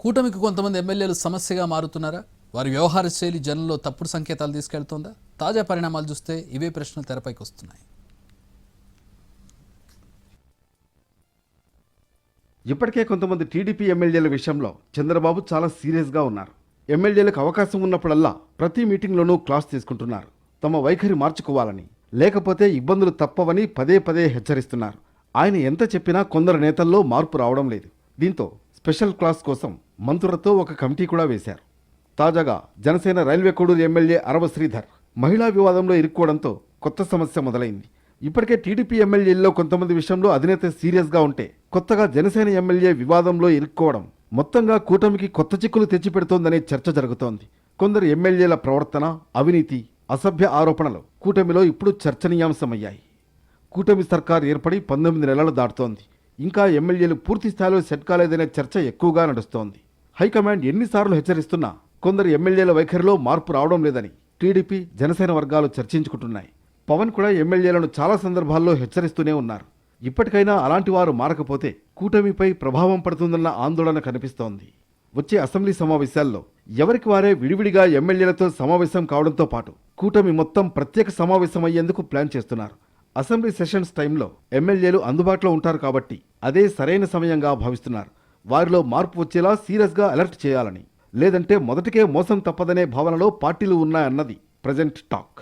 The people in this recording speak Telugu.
కూటమికి కొంతమంది ఎమ్మెల్యేలు సమస్యగా మారుతున్నారా? వారి వ్యవహార శైలి జనంలో తప్పుడు సంకేతాలు తీసుకెళ్తోందా? తాజా పరిణామాలు చూస్తే ఇవే ప్రశ్నలు తెరపైకి వస్తున్నాయి. ఇప్పటికే కొంతమంది టీడీపీ ఎమ్మెల్యేల విషయంలో చంద్రబాబు చాలా సీరియస్గా ఉన్నారు. ఎమ్మెల్యేలకు అవకాశం ఉన్నప్పుడల్లా ప్రతి మీటింగ్లోనూ క్లాస్ తీసుకుంటున్నారు. తమ వైఖరి మార్చుకోవాలని, లేకపోతే ఇబ్బందులు తప్పవని పదే పదే హెచ్చరిస్తున్నారు. ఆయన ఎంత చెప్పినా కొందరు నేతల్లో మార్పు రావడం లేదు. దీంతో స్పెషల్ క్లాస్ కోసం మంత్రులతో ఒక కమిటీ కూడా వేశారు. తాజాగా జనసేన రైల్వే కోడూరు ఎమ్మెల్యే అరవ శ్రీధర్ మహిళా వివాదంలో ఇరుక్కోవడంతో కొత్త సమస్య మొదలైంది. ఇప్పటికే టీడీపీ ఎమ్మెల్యేల్లో కొంతమంది విషయంలో అధినేత సీరియస్గా ఉంటే, కొత్తగా జనసేన ఎమ్మెల్యే వివాదంలో ఇరుక్కోవడం మొత్తంగా కూటమికి కొత్త చిక్కులు తెచ్చిపెడుతోందనే చర్చ జరుగుతోంది. కొందరు ఎమ్మెల్యేల ప్రవర్తన, అవినీతి, అసభ్య ఆరోపణలు కూటమిలో ఇప్పుడు చర్చనీయాంశమయ్యాయి. కూటమి సర్కార్ ఏర్పడి 19 నెలలు దాటుతోంది. ఇంకా ఎమ్మెల్యేలు పూర్తి స్థాయిలో సెట్ కాలేదనే చర్చ ఎక్కువగా నడుస్తోంది. హైకమాండ్ ఎన్నిసార్లు హెచ్చరిస్తున్నా కొందరు ఎమ్మెల్యేల వైఖరిలో మార్పు రావడం లేదని టీడీపీ, జనసేన వర్గాలు చర్చించుకుంటున్నాయి. పవన్ కూడా ఎమ్మెల్యేలను చాలా సందర్భాల్లో హెచ్చరిస్తూనే ఉన్నారు. ఇప్పటికైనా అలాంటి వారు మారకపోతే కూటమిపై ప్రభావం పడుతుందన్న ఆందోళన కనిపిస్తోంది. వచ్చే అసెంబ్లీ సమావేశాల్లో ఎవరికి వారే విడివిడిగా ఎమ్మెల్యేలతో సమావేశం కావడంతో పాటు కూటమి మొత్తం ప్రత్యేక సమావేశం అయ్యేందుకు ప్లాన్ చేస్తున్నారు. అసెంబ్లీ సెషన్స్ టైంలో ఎమ్మెల్యేలు అందుబాటులో ఉంటారు కాబట్టి అదే సరైన సమయంగా భావిస్తున్నారు. వారిలో మార్పు వచ్చేలా సీరియస్గా అలర్ట్ చేయాలని, లేదంటే మొదటికే మోసం తప్పదనే భావనలో పార్టీలు ఉన్నాయన్నది ప్రజెంట్ టాక్.